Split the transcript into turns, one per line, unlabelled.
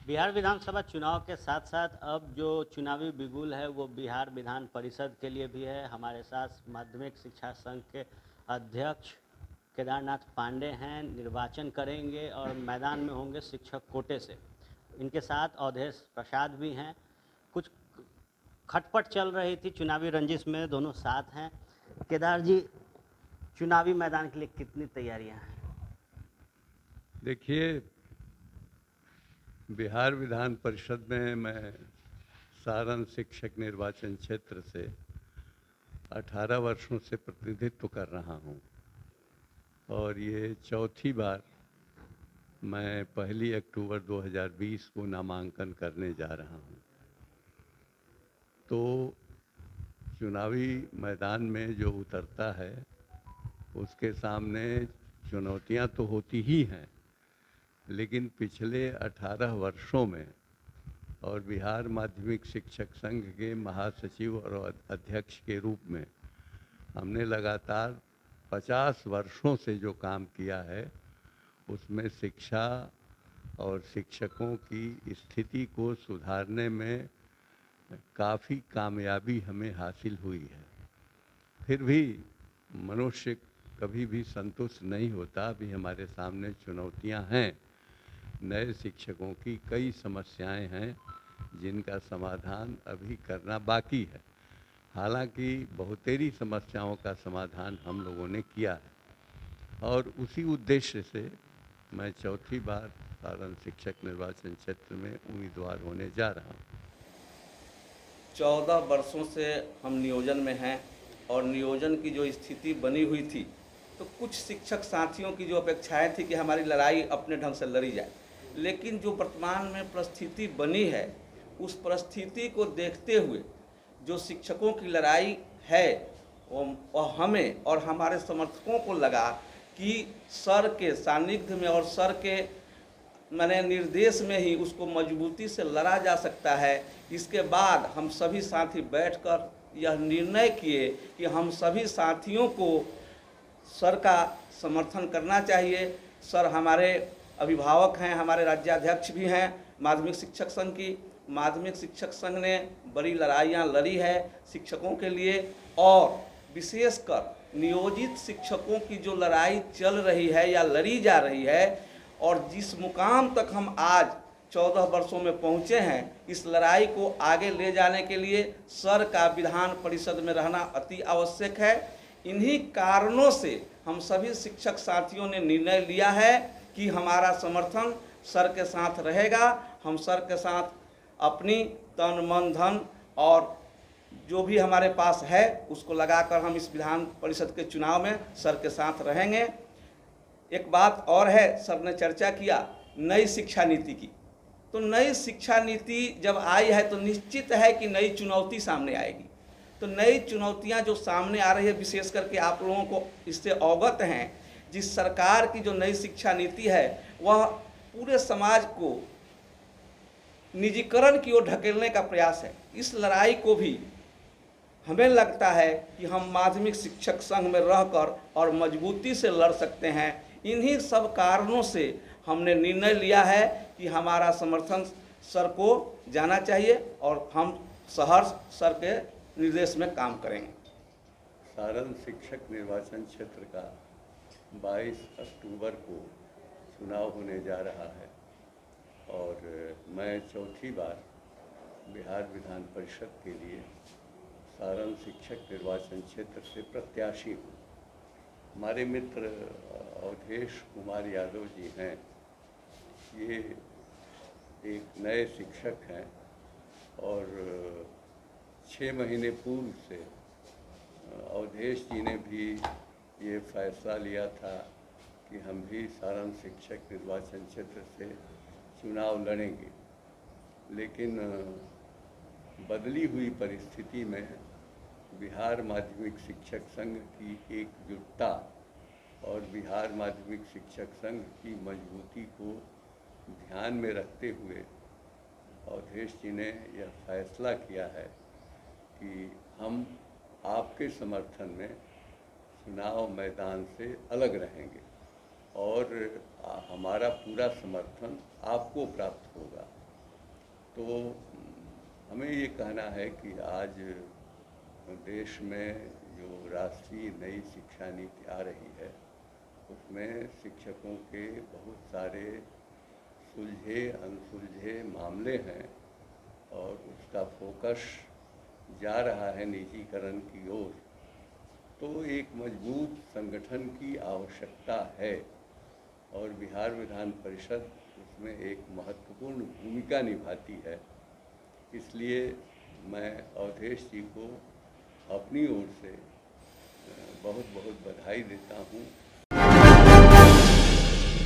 बिहार विधानसभा चुनाव के साथ साथ अब जो चुनावी बिगुल है वो बिहार विधान परिषद के लिए भी है। हमारे साथ माध्यमिक शिक्षा संघ के अध्यक्ष केदारनाथ पांडे हैं, निर्वाचन करेंगे और मैदान में होंगे शिक्षक कोटे से। इनके साथ अवधेश प्रसाद भी हैं। कुछ खटपट चल रही थी चुनावी रंजिश में, दोनों साथ हैं। केदार जी, चुनावी मैदान के लिए कितनी तैयारियां हैं?
देखिए, बिहार विधान परिषद में मैं सारण शिक्षक निर्वाचन क्षेत्र से 18 वर्षों से प्रतिनिधित्व कर रहा हूं और ये चौथी बार मैं 1 अक्टूबर 2020 को नामांकन करने जा रहा हूं। तो चुनावी मैदान में जो उतरता है उसके सामने चुनौतियां तो होती ही हैं, लेकिन पिछले 18 वर्षों में और बिहार माध्यमिक शिक्षक संघ के महासचिव और अध्यक्ष के रूप में हमने लगातार 50 वर्षों से जो काम किया है उसमें शिक्षा और शिक्षकों की स्थिति को सुधारने में काफ़ी कामयाबी हमें हासिल हुई है। फिर भी मनुष्य कभी भी संतुष्ट नहीं होता। अभी हमारे सामने चुनौतियां हैं। नए शिक्षकों की कई समस्याएं हैं जिनका समाधान अभी करना बाकी है। हालांकि बहुतेरी समस्याओं का समाधान हम लोगों ने किया है और उसी उद्देश्य से मैं चौथी बार सारण शिक्षक निर्वाचन क्षेत्र में उम्मीदवार होने जा रहा हूँ।
14 वर्षों से हम नियोजन में हैं और नियोजन की जो स्थिति बनी हुई थी, तो कुछ शिक्षक साथियों की जो अपेक्षाएं थी कि हमारी लड़ाई अपने ढंग से लड़ी जाए, लेकिन जो वर्तमान में परिस्थिति बनी है उस परिस्थिति को देखते हुए जो शिक्षकों की लड़ाई है वो हमें और हमारे समर्थकों को लगा कि सर के सानिध्य में और सर के निर्देश में ही उसको मजबूती से लड़ा जा सकता है। इसके बाद हम सभी साथी बैठकर यह निर्णय किए कि हम सभी साथियों को सर का समर्थन करना चाहिए। सर हमारे अभिभावक हैं, हमारे राज्याध्यक्ष भी हैं माध्यमिक शिक्षक संघ की। माध्यमिक शिक्षक संघ ने बड़ी लड़ाइयाँ लड़ी है शिक्षकों के लिए, और विशेषकर नियोजित शिक्षकों की जो लड़ाई चल रही है या लड़ी जा रही है, और जिस मुकाम तक हम आज 14 वर्षों में पहुँचे हैं, इस लड़ाई को आगे ले जाने के लिए सर का विधान परिषद में रहना अति आवश्यक है। इन्हीं कारणों से हम सभी शिक्षक साथियों ने निर्णय लिया है कि हमारा समर्थन सर के साथ रहेगा। हम सर के साथ अपनी तन मन धन और जो भी हमारे पास है उसको लगाकर हम इस विधान परिषद के चुनाव में सर के साथ रहेंगे। एक बात और है, सर ने चर्चा किया नई शिक्षा नीति की। तो नई शिक्षा नीति जब आई है तो निश्चित है कि नई चुनौती सामने आएगी। तो नई चुनौतियां जो सामने आ रही है, विशेष करके आप लोगों को इससे अवगत हैं, जिस सरकार की जो नई शिक्षा नीति है वह पूरे समाज को निजीकरण की ओर ढकेलने का प्रयास है। इस लड़ाई को भी हमें लगता है कि हम माध्यमिक शिक्षक संघ में रहकर और मजबूती से लड़ सकते हैं। इन्हीं सब कारणों से हमने निर्णय लिया है कि हमारा समर्थन सर को जाना चाहिए और हम सहर्ष सर के निर्देश में काम करेंगे।
सारण शिक्षक निर्वाचन क्षेत्र का 22 अक्टूबर को चुनाव होने जा रहा है और मैं चौथी बार बिहार विधान परिषद के लिए सारण शिक्षक निर्वाचन क्षेत्र से प्रत्याशी हूँ। हमारे मित्र अवधेश कुमार यादव जी हैं, ये एक नए शिक्षक हैं और 6 महीने पूर्व से अवधेश जी ने भी ये फैसला लिया था कि हम भी सारण शिक्षक निर्वाचन क्षेत्र से चुनाव लड़ेंगे, लेकिन बदली हुई परिस्थिति में बिहार माध्यमिक शिक्षक संघ की एकजुटता और बिहार माध्यमिक शिक्षक संघ की मजबूती को ध्यान में रखते हुए अवधेश जी ने यह फैसला किया है कि हम आपके समर्थन में चुनाव मैदान से अलग रहेंगे और हमारा पूरा समर्थन आपको प्राप्त होगा। तो हमें ये कहना है कि आज देश में जो राष्ट्रीय नई शिक्षा नीति आ रही है उसमें शिक्षकों के बहुत सारे सुलझे अनसुलझे मामले हैं और उसका फोकस जा रहा है निजीकरण की ओर। तो एक मजबूत संगठन की आवश्यकता है और बिहार विधान परिषद उसमें एक महत्वपूर्ण भूमिका निभाती है। इसलिए मैं अवधेश जी को अपनी ओर से बहुत बहुत बधाई देता हूँ